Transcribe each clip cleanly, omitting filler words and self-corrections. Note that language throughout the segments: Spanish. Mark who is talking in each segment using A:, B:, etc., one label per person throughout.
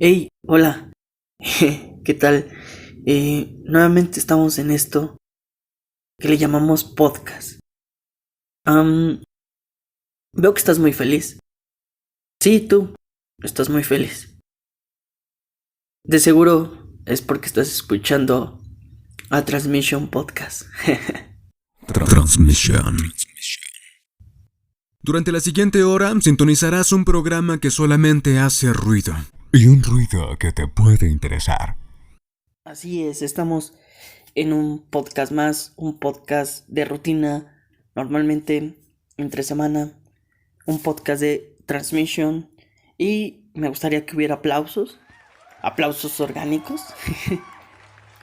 A: Hey, hola, ¿qué tal? Nuevamente estamos en esto que le llamamos podcast. Am, Veo que estás muy feliz. Sí, tú, estás muy feliz. De seguro es porque estás escuchando a Transmission Podcast.
B: Transmisión. Durante la siguiente hora sintonizarás un programa que solamente hace ruido. Y un ruido que te puede interesar.
A: Así es, estamos en un podcast más, un podcast de rutina, normalmente entre semana, un podcast de Transmission y me gustaría que hubiera aplausos orgánicos.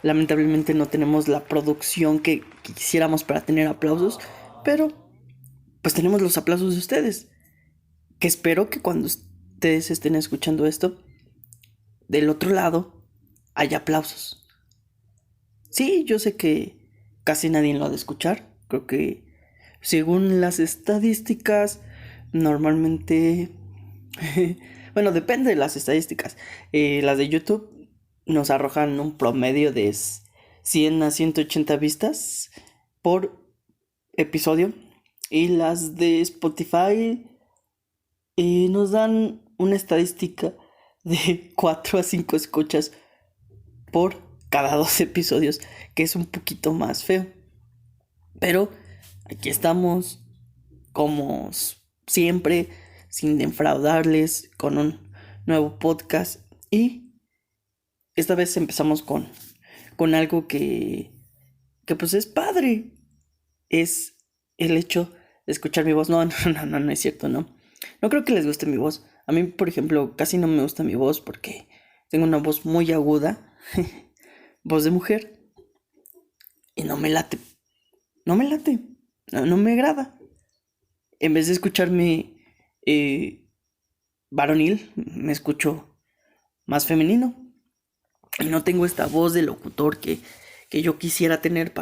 A: Lamentablemente no tenemos la producción que quisiéramos para tener aplausos, pero pues tenemos los aplausos de ustedes, que espero que cuando ustedes estén escuchando esto, del otro lado haya aplausos. Sí, yo sé que casi nadie lo ha de escuchar, creo que según las estadísticas, normalmente, bueno, depende de las estadísticas, las de YouTube nos arrojan un promedio de 100 a 180 vistas por episodio y las de Spotify nos dan una estadística de 4 a 5 escuchas por cada 2 episodios, que es un poquito más feo. Pero aquí estamos, como siempre, sin defraudarles, con un nuevo podcast. Y esta vez empezamos con algo que pues es padre. Es el hecho de escuchar mi voz. No, no es cierto, no. No creo que les guste mi voz. A mí, por ejemplo, casi no me gusta mi voz porque tengo una voz muy aguda, voz de mujer, y no me late. No me late. No me agrada. En vez de escucharme varonil, me escucho más femenino. Y no tengo esta voz de locutor que yo quisiera tener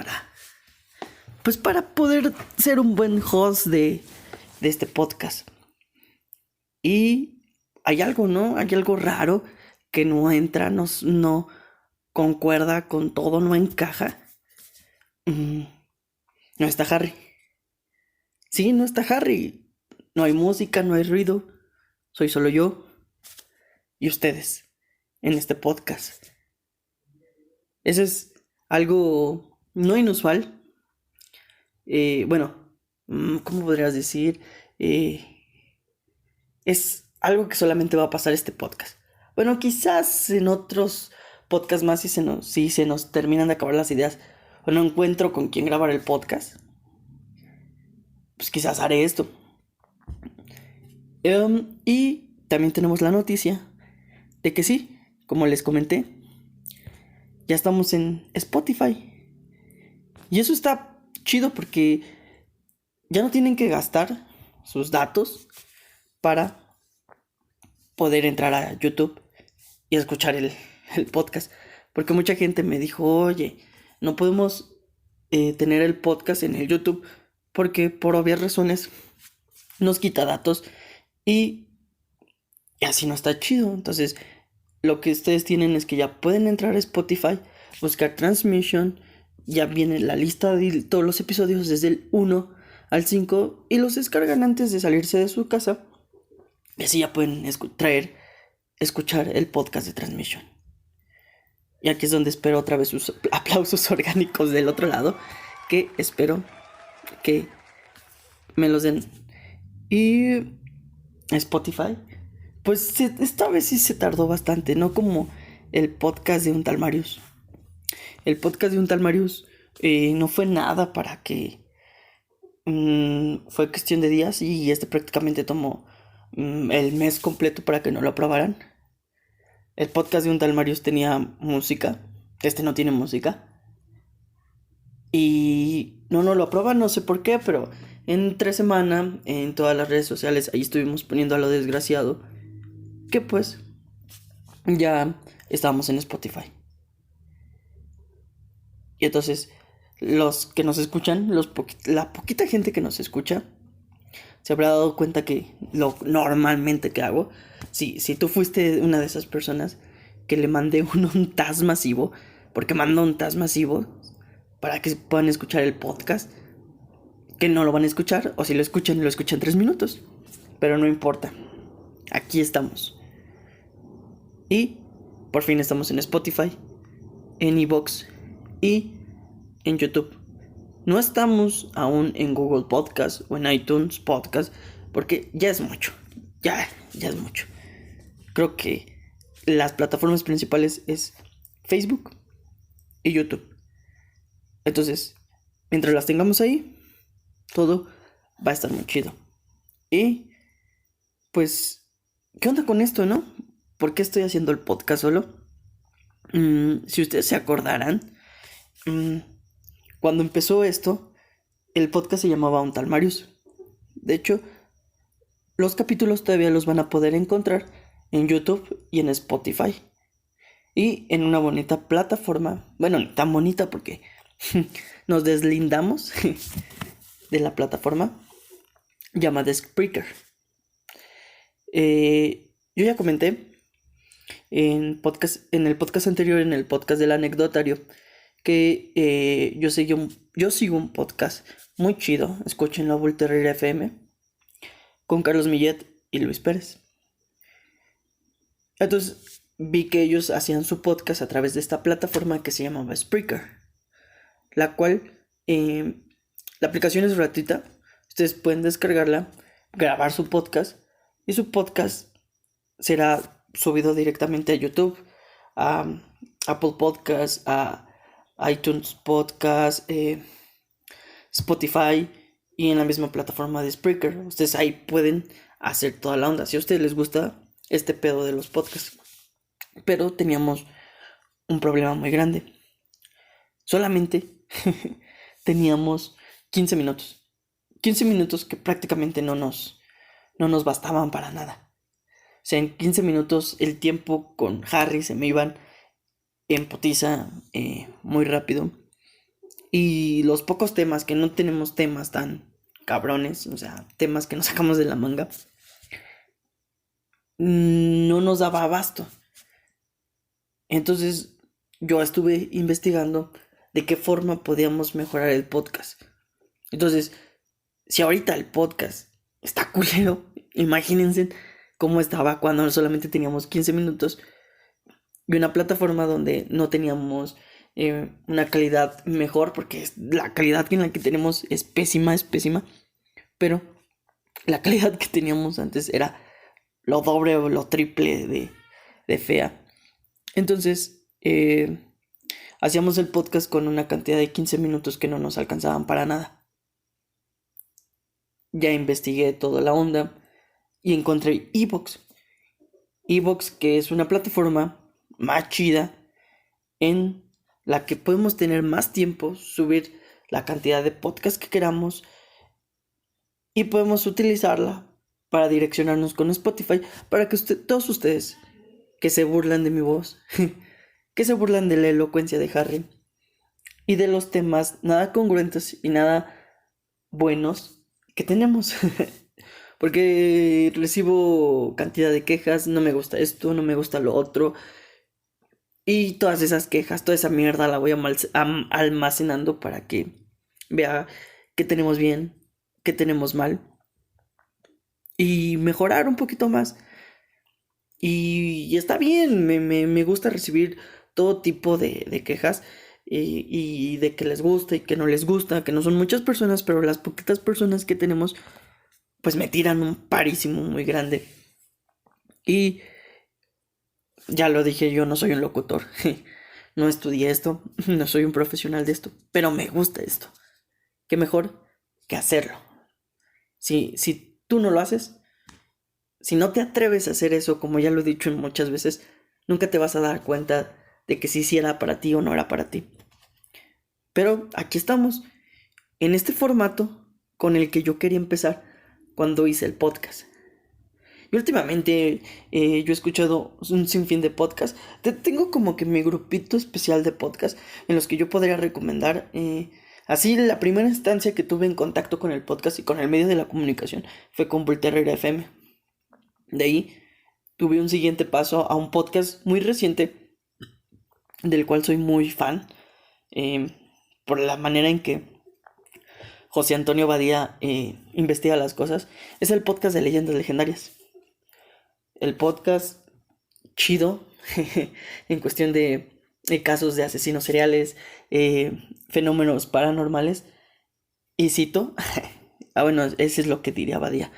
A: pues para poder ser un buen host de este podcast. Y hay algo, ¿no? Hay algo raro que no entra, no concuerda con todo, no encaja. Mm, no está Harry. Sí, no está Harry. No hay música, no hay ruido. Soy solo yo y ustedes en este podcast. Eso es algo no inusual. Bueno, ¿cómo podrías decir? Eh, es algo que solamente va a pasar este podcast. Bueno, quizás en otros podcasts más si se nos terminan de acabar las ideas o no encuentro con quién grabar el podcast, pues quizás haré esto. Y también tenemos la noticia de que sí, como les comenté, ya estamos en Spotify. Y eso está chido porque ya no tienen que gastar sus datos para poder entrar a YouTube y escuchar el podcast. Porque mucha gente me dijo, oye, no podemos tener el podcast en el YouTube porque por obvias razones nos quita datos y, y así no está chido. Entonces, lo que ustedes tienen es que ya pueden entrar a Spotify, buscar Transmission, ya viene la lista de todos los episodios desde el 1 al 5 y los descargan antes de salirse de su casa. Y así ya pueden escuchar el podcast de Transmission. Y aquí es donde espero otra vez sus aplausos orgánicos del otro lado, que espero que me los den. Y Spotify, pues esta vez sí se tardó bastante, no como el podcast de un tal Marius. El podcast de un tal Marius no fue nada para que... fue cuestión de días y este prácticamente tomó el mes completo para que no lo aprobaran. El podcast de un tal Marius tenía música, este no tiene música. Y no lo aprueban, no sé por qué, pero entre semana en todas las redes sociales ahí estuvimos poniendo a lo desgraciado que pues ya estábamos en Spotify. Y entonces los que nos escuchan, la poquita gente que nos escucha, se habrá dado cuenta que lo normalmente que hago Si tú fuiste una de esas personas que le mandé un task masivo, porque mando un task masivo para que puedan escuchar el podcast, que no lo van a escuchar, o si lo escuchan 3 minutos. Pero no importa. Aquí estamos. Y por fin estamos en Spotify, en iVoox y en YouTube. No estamos aún en Google Podcast o en iTunes Podcast, porque ya es mucho. Ya es mucho. Creo que las plataformas principales es Facebook y YouTube. Entonces, mientras las tengamos ahí, todo va a estar muy chido. Y pues, ¿qué onda con esto, no? ¿Por qué estoy haciendo el podcast solo? Si ustedes se acordarán, cuando empezó esto, el podcast se llamaba Un Tal Marius. De hecho, los capítulos todavía los van a poder encontrar en YouTube y en Spotify. Y en una bonita plataforma, bueno, no tan bonita porque nos deslindamos de la plataforma llamada Spreaker. Yo ya comenté en el podcast anterior, en el podcast del anecdotario, que yo sigo un podcast muy chido, escúchenlo, Bull Terrier FM, con Carlos Millet y Luis Pérez. Entonces vi que ellos hacían su podcast a través de esta plataforma que se llamaba Spreaker, la cual la aplicación es gratuita. Ustedes pueden descargarla, grabar su podcast y su podcast será subido directamente a YouTube, a Apple Podcasts, a iTunes Podcast, Spotify y en la misma plataforma de Spreaker. Ustedes ahí pueden hacer toda la onda si a ustedes les gusta este pedo de los podcasts. Pero teníamos un problema muy grande. Solamente teníamos 15 minutos. 15 minutos que prácticamente no nos bastaban para nada. O sea, en 15 minutos el tiempo con Harry se me iban en putiza muy rápido. Y los pocos temas, que no tenemos temas tan cabrones, o sea, temas que nos sacamos de la manga, no nos daba abasto. Entonces yo estuve investigando de qué forma podíamos mejorar el podcast. Entonces, si ahorita el podcast está culero, imagínense cómo estaba cuando solamente teníamos 15 minutos y una plataforma donde no teníamos una calidad mejor, porque la calidad en la que tenemos es pésima, pero la calidad que teníamos antes era lo doble o lo triple de fea. Entonces, hacíamos el podcast con una cantidad de 15 minutos que no nos alcanzaban para nada. Ya investigué toda la onda y encontré iVoox. iVoox, que es una plataforma más chida en la que podemos tener más tiempo, subir la cantidad de podcasts que queramos y podemos utilizarla para direccionarnos con Spotify para que todos ustedes que se burlan de mi voz, que se burlan de la elocuencia de Harry y de los temas nada congruentes y nada buenos que tenemos. Porque recibo cantidad de quejas, no me gusta esto, no me gusta lo otro. Y todas esas quejas, toda esa mierda la voy almacenando para que vea qué tenemos bien, qué tenemos mal. Y mejorar un poquito más. Y está bien, me gusta recibir todo tipo de quejas. Y de que les gusta y que no les gusta, que no son muchas personas, pero las poquitas personas que tenemos pues me tiran un parísimo muy grande. Y ya lo dije, yo no soy un locutor. No estudié esto, no soy un profesional de esto, pero me gusta esto. Qué mejor que hacerlo. Si tú no lo haces, si no te atreves a hacer eso, como ya lo he dicho muchas veces, nunca te vas a dar cuenta de que sí era para ti o no era para ti. Pero aquí estamos, en este formato con el que yo quería empezar cuando hice el podcast. Y últimamente yo he escuchado un sinfín de podcasts. Tengo como que mi grupito especial de podcasts en los que yo podría recomendar. Así, la primera instancia que tuve en contacto con el podcast y con el medio de la comunicación fue con Bull Terrier FM. De ahí tuve un siguiente paso a un podcast muy reciente, del cual soy muy fan, por la manera en que José Antonio Badía investiga las cosas. Es el podcast de Leyendas Legendarias. El podcast chido en cuestión de casos de asesinos seriales, fenómenos paranormales. Y cito, bueno, ese es lo que diría Badía.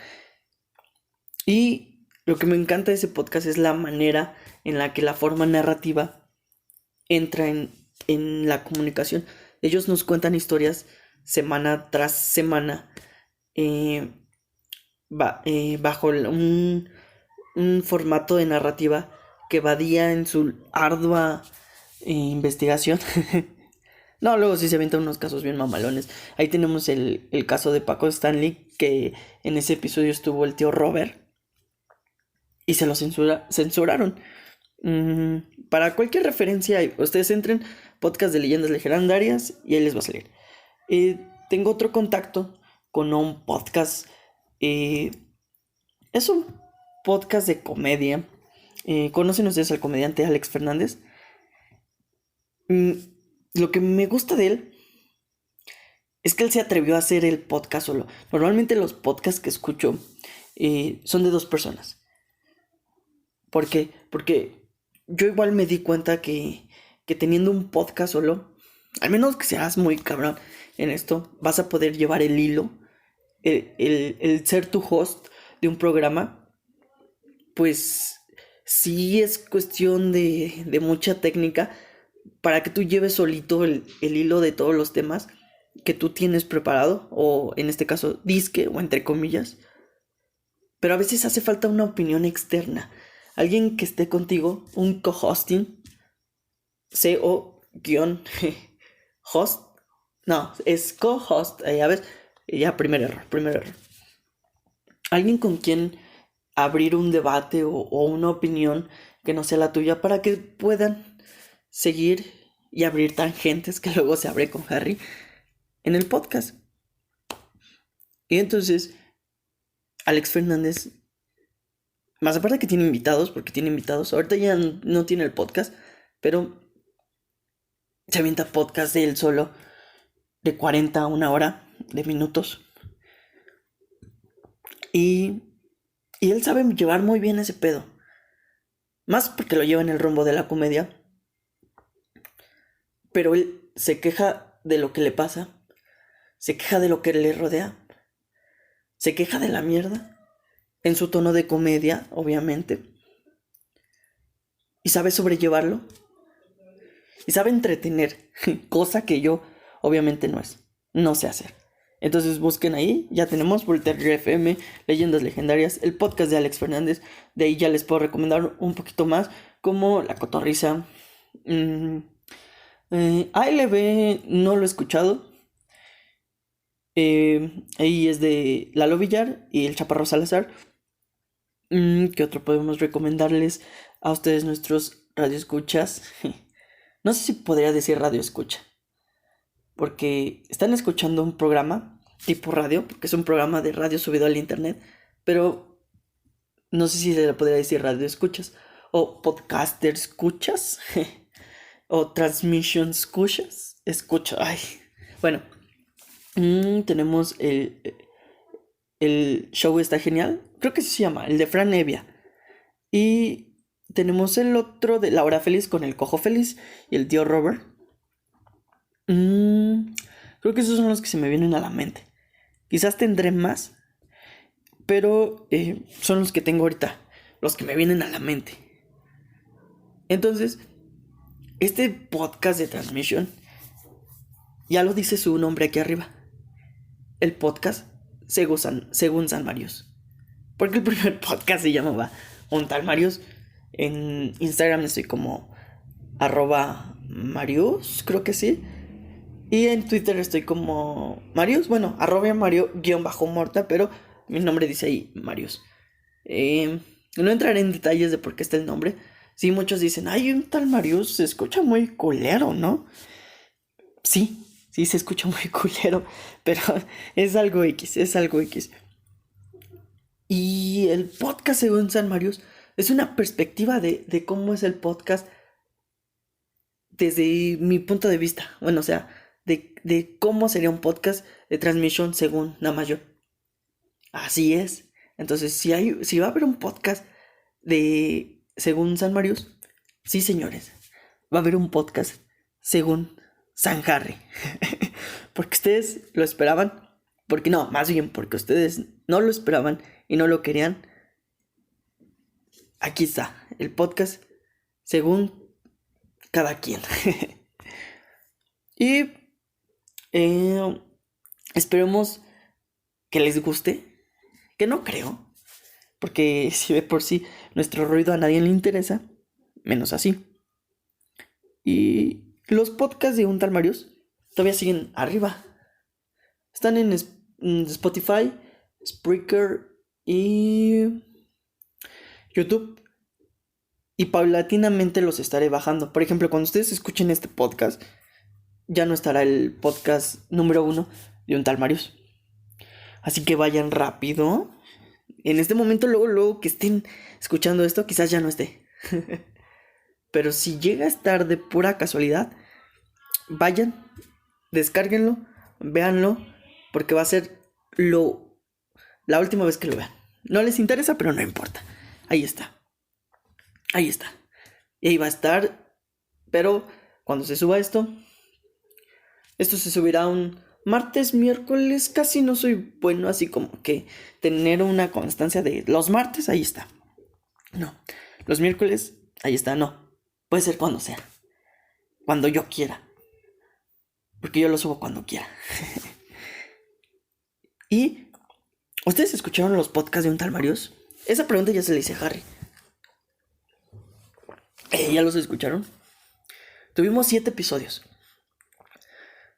A: Y lo que me encanta de ese podcast es la manera en la que la forma narrativa entra en la comunicación. Ellos nos cuentan historias semana tras semana, bajo un formato de narrativa que Badía en su ardua investigación. No, luego sí se avientan unos casos bien mamalones. Ahí tenemos el caso de Paco Stanley, que en ese episodio estuvo el tío Robert y se lo censuraron. Para cualquier referencia, ustedes entren podcast de Leyendas Legendarias y ahí les va a salir. Tengo otro contacto con un podcast. Es un podcast de comedia. ¿Conocen ustedes al comediante Alex Fernández? Lo que me gusta de él es que él se atrevió a hacer el podcast solo. Normalmente los podcasts que escucho son de dos personas. ¿Por qué? Porque yo igual me di cuenta que teniendo un podcast solo, al menos que seas muy cabrón en esto, vas a poder llevar el hilo, el ser tu host de un programa. Pues sí es cuestión de mucha técnica para que tú lleves solito el hilo de todos los temas que tú tienes preparado, o en este caso disque o entre comillas. Pero a veces hace falta una opinión externa, alguien que esté contigo, un co-hosting, CO-host, no, es co-host, ya ves, ya primer error. Alguien con quien abrir un debate o una opinión que no sea la tuya para que puedan seguir y abrir tangentes que luego se abre con Harry en el podcast. Y entonces Alex Fernández, más aparte que tiene invitados, porque tiene invitados, ahorita ya no tiene el podcast, pero se avienta podcast de él solo de 40 a una hora de minutos. Y él sabe llevar muy bien ese pedo. Más porque lo lleva en el rumbo de la comedia. Pero él se queja de lo que le pasa. Se queja de lo que le rodea. Se queja de la mierda. En su tono de comedia, obviamente. Y sabe sobrellevarlo. Y sabe entretener. Cosa que yo, obviamente, no sé hacer. Entonces busquen ahí, ya tenemos Voltaire FM, Leyendas Legendarias, el podcast de Alex Fernández. De ahí ya les puedo recomendar un poquito más, como La Cotorrisa. ALB no lo he escuchado. Ahí es de Lalo Villar y el Chaparro Salazar. ¿Qué otro podemos recomendarles a ustedes, nuestros radioescuchas? No sé si podría decir radioescucha, porque están escuchando un programa tipo radio, porque es un programa de radio subido al internet, pero no sé si se le podría decir radio escuchas, o podcaster escuchas, o transmission escuchas, ay, bueno, tenemos el show está genial, creo que se llama, el de Fran Evia, y tenemos el otro de La Hora Feliz con el Cojo Feliz y el tío Robert. Creo que esos son los que se me vienen a la mente. Quizás tendré más, pero son los que tengo ahorita, los que me vienen a la mente. Entonces, este podcast de transmisión, ya lo dice su nombre aquí arriba. El podcast según San Marius. Porque el primer podcast se llamaba Un Tal Marius. En Instagram estoy como @Marius, creo que sí. Y en Twitter estoy como Marius, bueno, @Mario_Morta, pero mi nombre dice ahí Marius. No entraré en detalles de por qué está el nombre. Sí, muchos dicen, ay, un tal Marius se escucha muy culero, ¿no? Sí, se escucha muy culero, pero es algo X. Y el podcast según San Marius Es una perspectiva de cómo es el podcast desde mi punto de vista. Bueno, o sea, de cómo sería un podcast de transmisión según Namayo. Así es. Entonces, si va a haber un podcast de según San Marius, sí, señores, va a haber un podcast según San Harry. Porque ustedes lo esperaban, porque no, más bien porque ustedes no lo esperaban y no lo querían. Aquí está, el podcast según cada quien. Y esperemos que les guste, que no creo, porque si de por sí nuestro ruido a nadie le interesa, menos así. Y los podcasts de un tal Marius todavía siguen arriba. Están en Spotify, Spreaker y YouTube. Y paulatinamente los estaré bajando. Por ejemplo, cuando ustedes escuchen este podcast, ya no estará el podcast número 1 de un tal Marius. Así que vayan rápido. En este momento, luego que estén escuchando esto, quizás ya no esté. Pero si llega a estar de pura casualidad, vayan, descárguenlo, véanlo, porque va a ser la última vez que lo vean. No les interesa, pero no importa. Ahí está. Ahí está. Y ahí va a estar. Pero cuando se suba esto se subirá un martes, miércoles. Casi no soy bueno así como que tener una constancia de los martes, ahí está. No. Los miércoles, ahí está, no. Puede ser cuando sea. Cuando yo quiera. Porque yo lo subo cuando quiera. ¿Y ustedes escucharon los podcasts de un tal Marius? Esa pregunta ya se le hice a Harry. ¿Ya los escucharon? Tuvimos 7 episodios.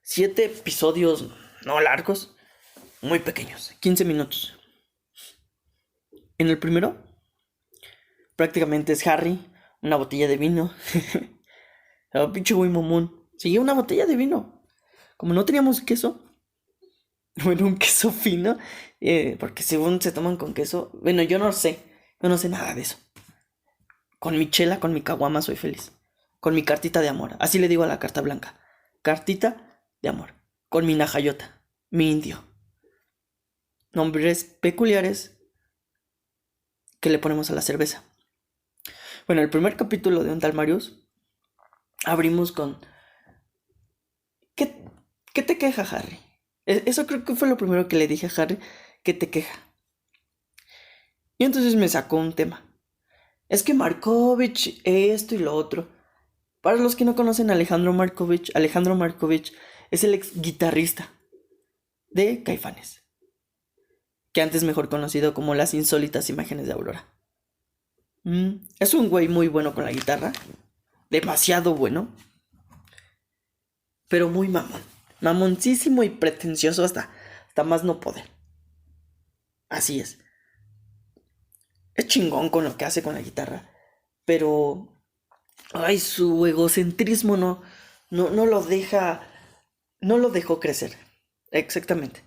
A: 7 episodios no largos, muy pequeños, 15 minutos. En el primero, prácticamente es Harry, una botella de vino. El pinche güey mamón. Siguió una botella de vino. Como no teníamos queso, bueno, un queso fino, porque según se toman con queso, bueno, yo no sé nada de eso. Con mi chela, con mi caguama soy feliz. Con mi cartita de amor, así le digo a la carta blanca. Cartita de amor. Con mi najayota, mi indio. Nombres peculiares que le ponemos a la cerveza. Bueno, el primer capítulo de un tal Marius abrimos con ¿Qué te queja, Harry? Eso creo que fue lo primero que le dije a Harry. ¿Qué te queja? Y entonces me sacó un tema. Es que Markovich, esto y lo otro. Para los que no conocen a Alejandro Markovich es el ex guitarrista de Caifanes, que antes mejor conocido como Las Insólitas Imágenes de Aurora. Es un güey muy bueno con la guitarra, demasiado bueno, pero muy mamón, mamoncísimo y pretencioso hasta más no poder. Así es chingón con lo que hace con la guitarra, pero su egocentrismo no lo deja, no lo dejó crecer. Exactamente.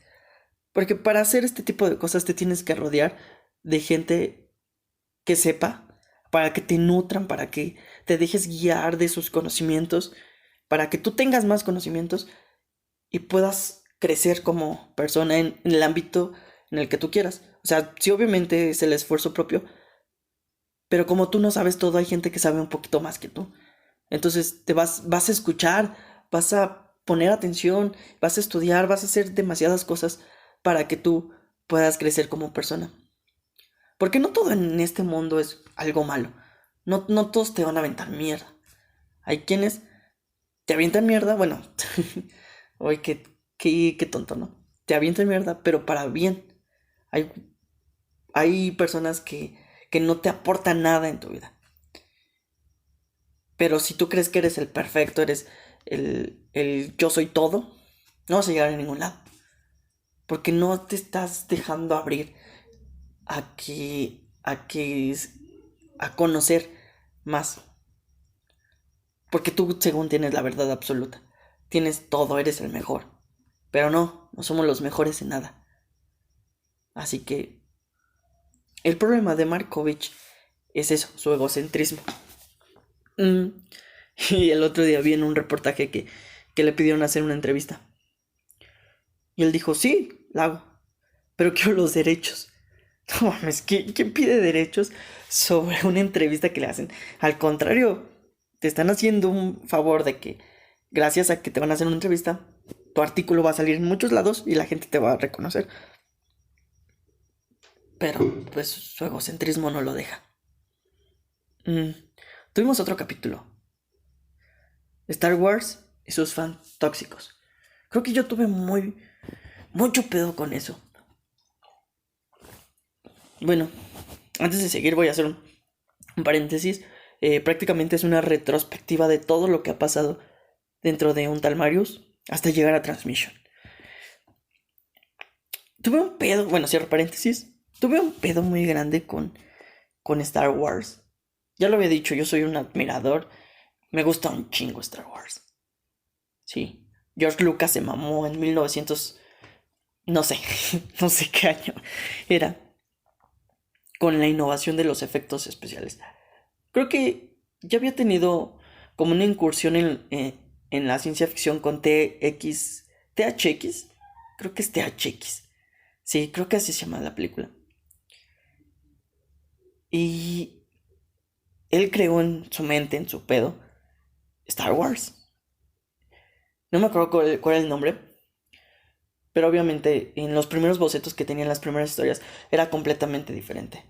A: Porque para hacer este tipo de cosas te tienes que rodear de gente que sepa, para que te nutran, para que te dejes guiar de sus conocimientos, para que tú tengas más conocimientos y puedas crecer como persona en el ámbito en el que tú quieras. O sea, sí, obviamente es el esfuerzo propio, pero como tú no sabes todo, hay gente que sabe un poquito más que tú. Entonces te vas a escuchar, vas a poner atención, vas a estudiar, vas a hacer demasiadas cosas para que tú puedas crecer como persona. Porque no todo en este mundo es algo malo. No todos te van a aventar mierda. Hay quienes te avientan mierda, bueno, oye, qué tonto, ¿no? Te avientan mierda, pero para bien. Hay personas que no te aportan nada en tu vida. Pero si tú crees que eres el perfecto, eres el yo soy todo, no vas a llegar a ningún lado. Porque no te estás dejando abrir a conocer más. Porque tú según tienes la verdad absoluta. Tienes todo, eres el mejor. Pero no somos los mejores en nada. Así que el problema de Markovich es eso, su egocentrismo. Y el otro día vi en un reportaje que le pidieron hacer una entrevista. Y él dijo, sí, la hago, pero quiero los derechos. No mames, ¿quién pide derechos sobre una entrevista que le hacen? Al contrario, te están haciendo un favor de que, gracias a que te van a hacer una entrevista, tu artículo va a salir en muchos lados y la gente te va a reconocer. Pero, pues, su egocentrismo no lo deja. Tuvimos otro capítulo. Star Wars y sus fans tóxicos. Creo que yo tuve mucho pedo con eso. Bueno, antes de seguir voy a hacer un paréntesis. Prácticamente es una retrospectiva de todo lo que ha pasado dentro de un tal Marius hasta llegar a Transmission. Tuve un pedo, bueno, cierro paréntesis. Tuve un pedo muy grande con Star Wars. Ya lo había dicho, yo soy un admirador. Me gusta un chingo Star Wars. Sí, George Lucas se mamó en 1900... No sé, no sé qué año era. Con la innovación de los efectos especiales. Creo que ya había tenido como una incursión en la ciencia ficción con THX. Creo que es THX. Sí, creo que así se llama la película. Y él creó en su mente, en su pedo, Star Wars. No me acuerdo cuál era el nombre, pero obviamente en los primeros bocetos que tenían las primeras historias era completamente diferente.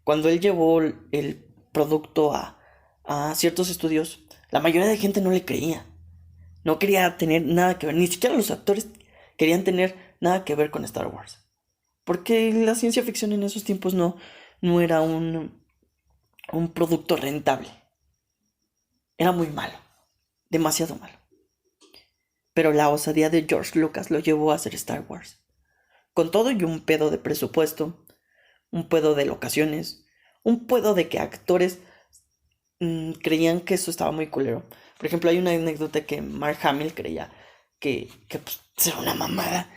A: Cuando él llevó el producto a ciertos estudios, la mayoría de gente no le creía. No quería tener nada que ver, ni siquiera los actores querían tener nada que ver con Star Wars. Porque la ciencia ficción en esos tiempos no era un producto rentable. Era muy malo, demasiado malo. Pero la osadía de George Lucas lo llevó a hacer Star Wars. Con todo y un pedo de presupuesto, un pedo de locaciones, un pedo de que actores creían que eso estaba muy culero. Por ejemplo, hay una anécdota que Mark Hamill creía que pues, era una mamada.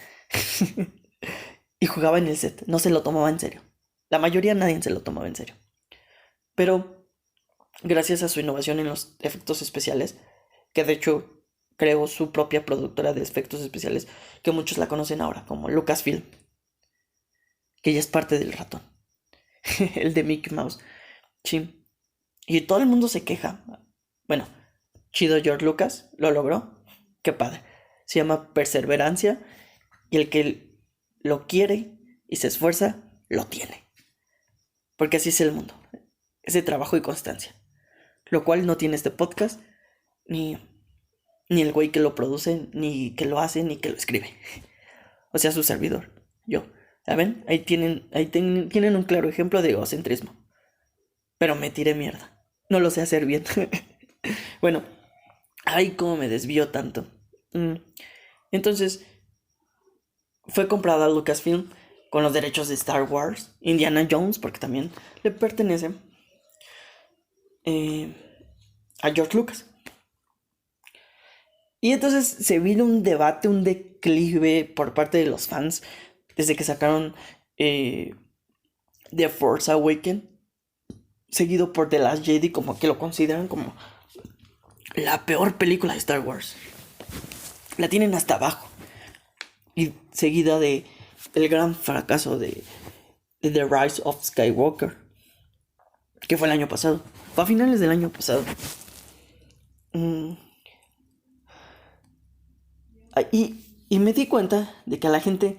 A: Y jugaba en el set, no se lo tomaba en serio. La mayoría nadie se lo tomaba en serio. Pero gracias a su innovación en los efectos especiales, que de hecho creó su propia productora de efectos especiales, que muchos la conocen ahora como Lucasfilm, que ya es parte del ratón, el de Mickey Mouse. Sí. Y todo el mundo se queja. Bueno, chido George Lucas, lo logró. Qué padre. Se llama perseverancia y el que lo quiere y se esfuerza, lo tiene. Porque así es el mundo. Es de trabajo y constancia. Lo cual no tiene este podcast, ni el güey que lo produce, ni que lo hace, ni que lo escribe. O sea, su servidor, yo. ¿Saben? Ahí tienen un claro ejemplo de egocentrismo. Pero me tiré mierda. No lo sé hacer bien. Bueno, ay, cómo me desvío tanto. Entonces, fue comprada a Lucasfilm con los derechos de Star Wars, Indiana Jones, porque también le pertenece a George Lucas. Y entonces se vino un debate, un declive por parte de los fans desde que sacaron The Force Awakens, seguido por The Last Jedi, como que lo consideran como la peor película de Star Wars. La tienen hasta abajo. Y seguida del gran fracaso de The Rise of Skywalker, que fue el año pasado. Fue a finales del año pasado. Y me di cuenta de que a la gente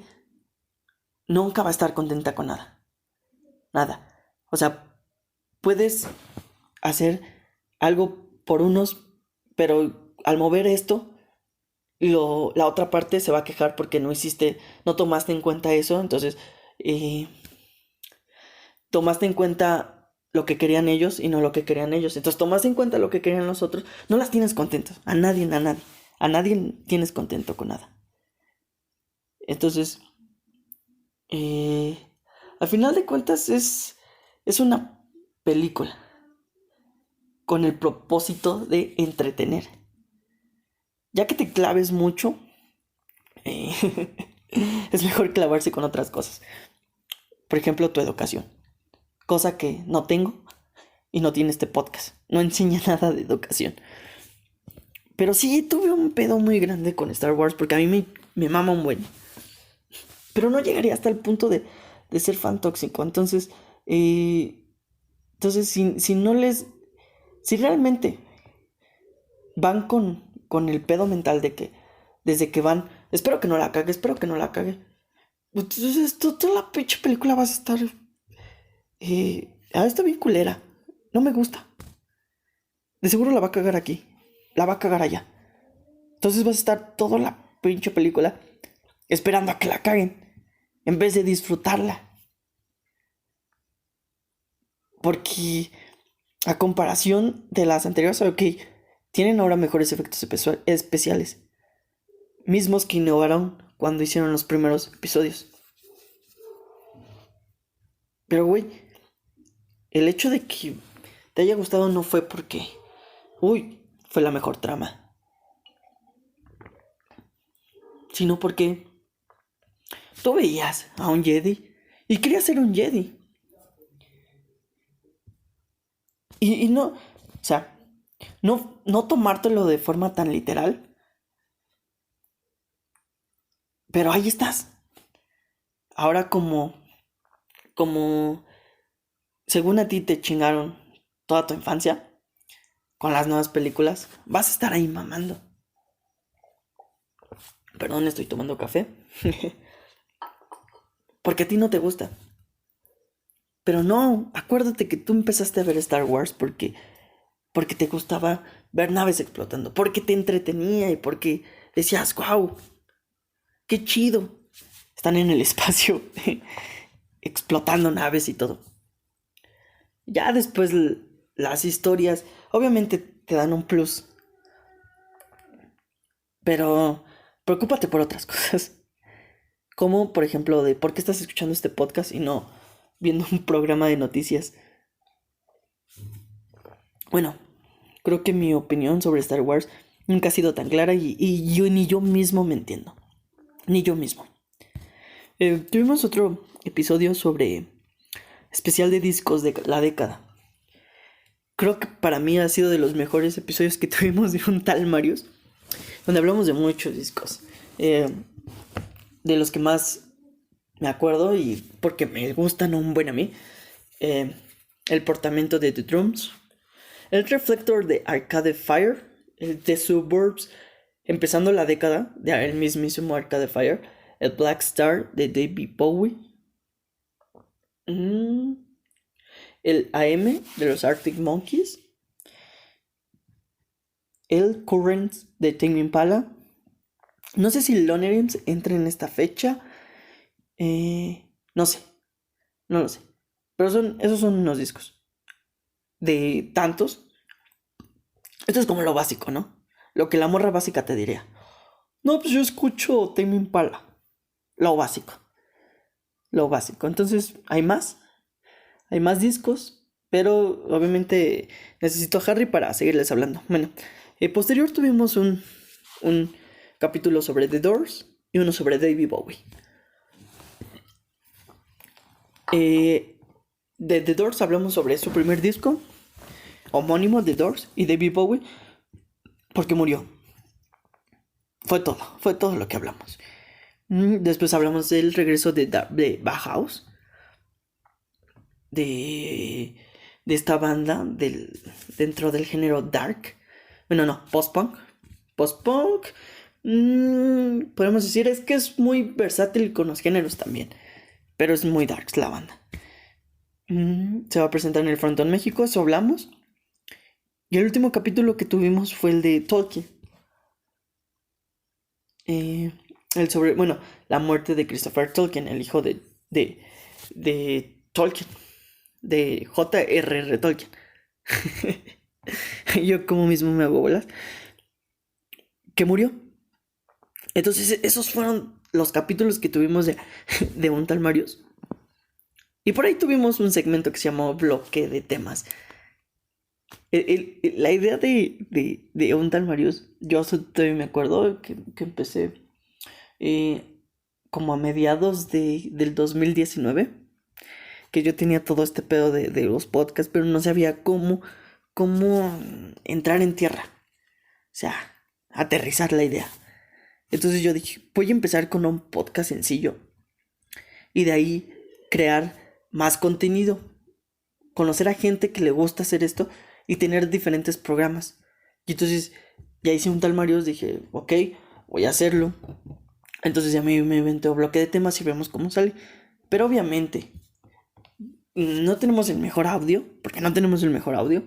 A: nunca va a estar contenta con nada. Nada. O sea, puedes hacer algo por unos, pero al mover esto, la otra parte se va a quejar porque no tomaste en cuenta eso. Entonces, tomaste en cuenta lo que querían ellos y no lo que querían ellos. Entonces, tomaste en cuenta lo que querían los otros. No las tienes contentas. A nadie. A nadie tienes contento con nada. Entonces, al final de cuentas es una película con el propósito de entretener. Ya que te claves mucho, es mejor clavarse con otras cosas. Por ejemplo, tu educación. Cosa que no tengo, y no tiene este podcast. No enseña nada de educación. Pero sí tuve un pedo muy grande con Star Wars porque a mí me mama un buen. Pero no llegaría hasta el punto de ser fan tóxico. Entonces si no les... Si realmente van con el pedo mental de que desde que van, espero que no la cague, espero que no la cague. Entonces toda la pinche película vas a estar... está bien culera. No me gusta. De seguro la va a cagar aquí. La va a cagar allá. Entonces vas a estar toda la pinche película esperando a que la caguen, en vez de disfrutarla. Porque a comparación de las anteriores, ok, tienen ahora mejores efectos especiales. Mismos que innovaron cuando hicieron los primeros episodios. Pero güey, el hecho de que te haya gustado no fue porque, fue la mejor trama. Sino porque tú veías a un Jedi y querías ser un Jedi. Y no, o sea, no tomártelo de forma tan literal. Pero ahí estás. Ahora como según a ti te chingaron toda tu infancia con las nuevas películas, vas a estar ahí mamando. Perdón, estoy tomando café. Porque a ti no te gusta. Pero no, acuérdate que tú empezaste a ver Star Wars porque te gustaba ver naves explotando, porque te entretenía y porque decías, wow, qué chido. Están en el espacio explotando naves y todo. Ya después las historias, obviamente te dan un plus. Pero preocúpate por otras cosas. Como, por ejemplo, de por qué estás escuchando este podcast y no viendo un programa de noticias. Bueno, creo que mi opinión sobre Star Wars nunca ha sido tan clara y yo ni yo mismo me entiendo. Ni yo mismo. Tuvimos otro episodio sobre especial de discos de la década. Creo que para mí ha sido de los mejores episodios que tuvimos de un tal Marius, donde hablamos de muchos discos. De los que más me acuerdo y porque me gustan un buen a mí. El portamento de The Drums, el Reflector de Arcade Fire, el The Suburbs, empezando la década del mismísimo Arcade Fire, el Black Star de David Bowie, el AM de los Arctic Monkeys, el Currents de Tame Impala. No sé si Lonerings entra en esta fecha. No sé, no lo sé. Pero esos son unos discos. De tantos. Esto es como lo básico, ¿no? Lo que la morra básica te diría. No, pues yo escucho Tame Impala. Lo básico. Lo básico. Entonces, hay más. Hay más discos. Pero obviamente necesito a Harry para seguirles hablando. Bueno, posterior tuvimos un capítulo sobre The Doors y uno sobre David Bowie. De The Doors hablamos sobre su primer disco, homónimo The Doors, y David Bowie, porque murió. Fue todo lo que hablamos. Después hablamos del regreso de Bauhaus, de esta banda dentro del género dark. Bueno, no, post-punk. Post-punk, podemos decir, es que es muy versátil con los géneros también, pero es muy dark la banda. Se va a presentar en el Frontón México, eso hablamos. Y el último capítulo que tuvimos fue el de Tolkien. El sobre, bueno, la muerte de Christopher Tolkien, el hijo de Tolkien, de J.R.R. Tolkien. Yo como mismo me hago bolas. Que murió. Entonces esos fueron los capítulos que tuvimos de un tal Marius. Y por ahí tuvimos un segmento que se llamó Bloque de Temas. La idea de un tal Marius, yo todavía me acuerdo que empecé como a mediados del 2019. que yo tenía todo este pedo de los podcasts, pero no sabía cómo entrar en tierra. O sea, aterrizar la idea. Entonces yo dije, voy a empezar con un podcast sencillo y de ahí crear más contenido, conocer a gente que le gusta hacer esto y tener diferentes programas. Y entonces ya hice un tal Marios, dije, ok, voy a hacerlo. Entonces ya me inventé un bloque de temas y vemos cómo sale. Pero obviamente no tenemos el mejor audio, porque no tenemos el mejor audio.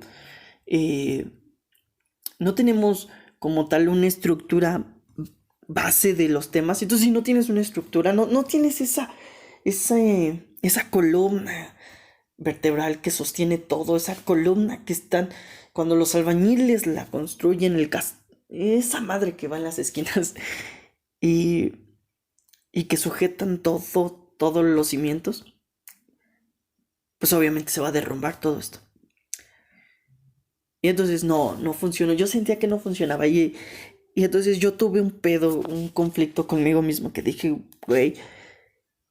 A: No tenemos como tal una estructura base de los temas. Entonces si no tienes una estructura, no tienes esa columna vertebral que sostiene todo, esa columna que están cuando los albañiles la construyen, esa madre que va en las esquinas y que sujetan todos los cimientos, pues obviamente se va a derrumbar todo esto. Y entonces no funcionó. Yo sentía que no funcionaba y entonces yo tuve un conflicto conmigo mismo que dije, güey,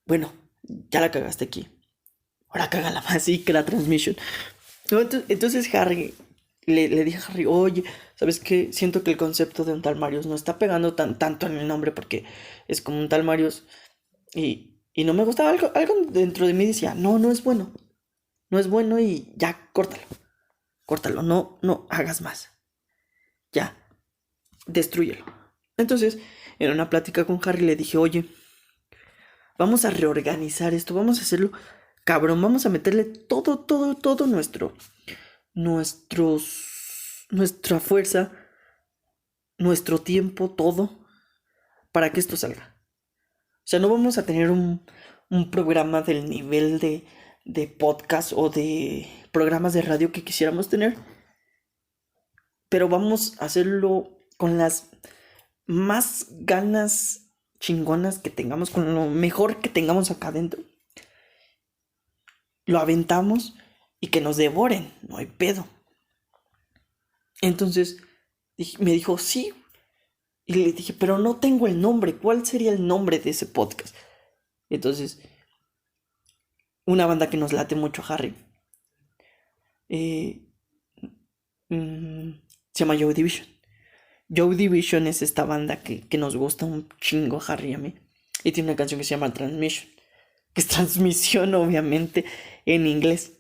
A: bueno, ya la cagaste aquí, ahora cágala más y que la transmission. Entonces Harry, le dije a Harry, oye, ¿sabes qué? Siento que el concepto de un tal Marios no está pegando tanto en el nombre porque es como un tal Marios y no me gustaba algo dentro de mí decía, no es bueno. No es bueno y ya, córtalo, no hagas más. Ya, destrúyelo. Entonces, en una plática con Harry le dije, oye, vamos a reorganizar esto, vamos a hacerlo cabrón, vamos a meterle todo nuestra fuerza, nuestro tiempo, todo, para que esto salga. O sea, no vamos a tener un programa del nivel de podcast o de programas de radio que quisiéramos tener, pero vamos a hacerlo con las más ganas chingonas que tengamos, con lo mejor que tengamos acá adentro. Lo aventamos y que nos devoren, no hay pedo. Entonces me dijo, sí. Y le dije, pero no tengo el nombre. ¿Cuál sería el nombre de ese podcast? Entonces, una banda que nos late mucho a Harry se llama Joy Division. Joy Division es esta banda que nos gusta un chingo a Harry y a mí. Y tiene una canción que se llama Transmission, que es transmisión obviamente en inglés.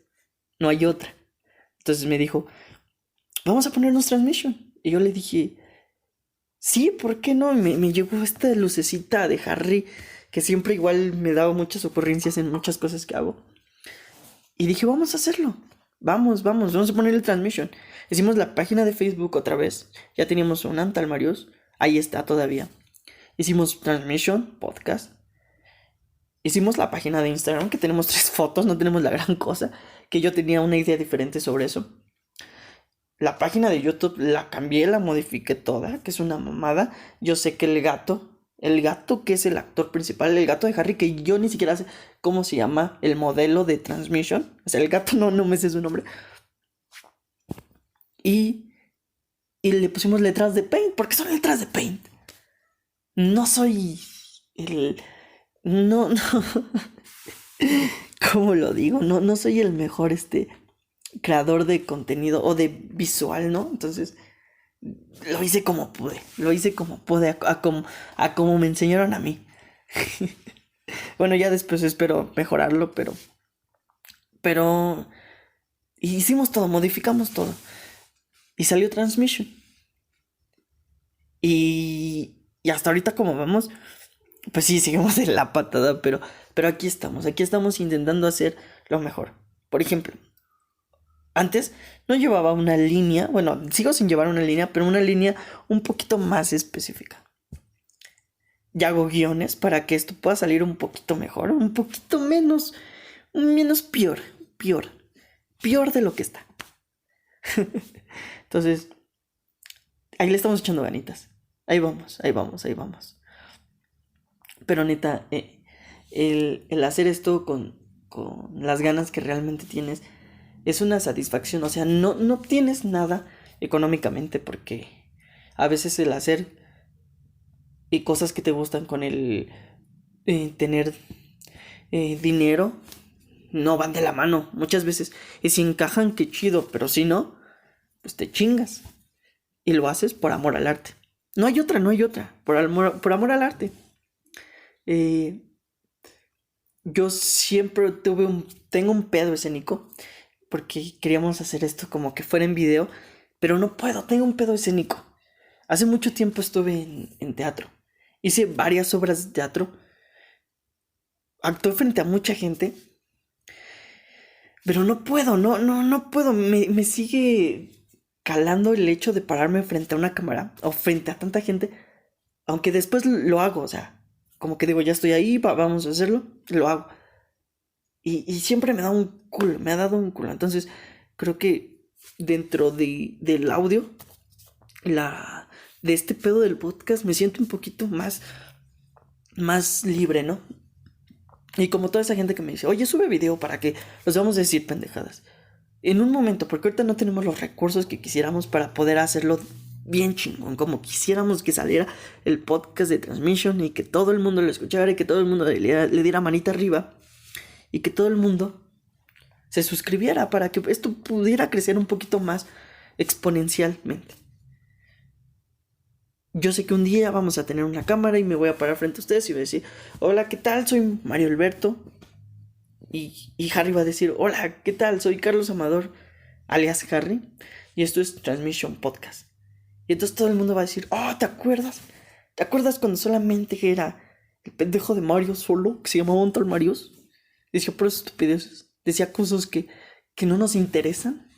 A: No hay otra. Entonces me dijo, vamos a ponernos Transmission. Y yo le dije, sí, ¿por qué no? Me llegó esta lucecita de Harry, que siempre igual me daba muchas ocurrencias en muchas cosas que hago. Y dije, vamos a hacerlo. Vamos a ponerle Transmission. Hicimos la página de Facebook otra vez. Ya teníamos un Antal Marios. Ahí está todavía. Hicimos Transmission, podcast. Hicimos la página de Instagram, que tenemos 3 fotos, no tenemos la gran cosa. Que yo tenía una idea diferente sobre eso. La página de YouTube la cambié, la modifiqué toda, que es una mamada. Yo sé que el gato que es el actor principal, el gato de Harry, que yo ni siquiera sé cómo se llama el modelo de Transmission. O sea, el gato no me sé su nombre. Y le pusimos letras de Paint, porque son letras de Paint. No soy no, ¿cómo lo digo? No soy el mejor creador de contenido o de visual, ¿no? Entonces lo hice como pude, a como me enseñaron a mí. Bueno, ya después espero mejorarlo, pero hicimos todo, modificamos todo y salió Transmission. Y hasta ahorita como vamos, pues sí, seguimos en la patada, pero aquí estamos intentando hacer lo mejor. Por ejemplo, antes no llevaba una línea, bueno, sigo sin llevar una línea, pero una línea un poquito más específica. Ya hago guiones para que esto pueda salir un poquito mejor, un poquito menos peor de lo que está. Entonces, ahí le estamos echando ganitas. Ahí vamos. Pero neta, el hacer esto con las ganas que realmente tienes es una satisfacción. O sea, no obtienes nada económicamente, porque a veces el hacer cosas que te gustan con el tener dinero no van de la mano muchas veces. Y si encajan, qué chido, pero si no, pues te chingas. Y lo haces por amor al arte. No hay otra, por amor al arte. Yo siempre tengo un pedo escénico, porque queríamos hacer esto como que fuera en video, pero no puedo, tengo un pedo escénico. Hace mucho tiempo estuve en teatro. Hice varias obras de teatro. Actué frente a mucha gente. Pero no puedo, no puedo. Me sigue calando el hecho de pararme frente a una cámara o frente a tanta gente. Aunque después lo hago, o sea, como que digo, ya estoy ahí, vamos a hacerlo, lo hago. Y siempre me ha dado un culo. Entonces, creo que dentro del audio, de este pedo del podcast, me siento un poquito más libre, ¿no? Y como toda esa gente que me dice, oye, sube video para que los vamos a decir pendejadas. En un momento, porque ahorita no tenemos los recursos que quisiéramos para poder hacerlo bien chingón, como quisiéramos que saliera el podcast de Transmission y que todo el mundo lo escuchara y que todo el mundo le diera manita arriba y que todo el mundo se suscribiera para que esto pudiera crecer un poquito más exponencialmente. Yo sé que un día vamos a tener una cámara y me voy a parar frente a ustedes y voy a decir, hola, ¿qué tal? Soy Mario Alberto. Y Harry va a decir, hola, ¿qué tal? Soy Carlos Amador, alias Harry. Y esto es Transmission Podcast. Y entonces todo el mundo va a decir, oh, ¿te acuerdas? ¿Te acuerdas cuando solamente era el pendejo de Mario solo, que se llamaba un tal Marios? Decía por estupideces. Decía cosas que no nos interesan.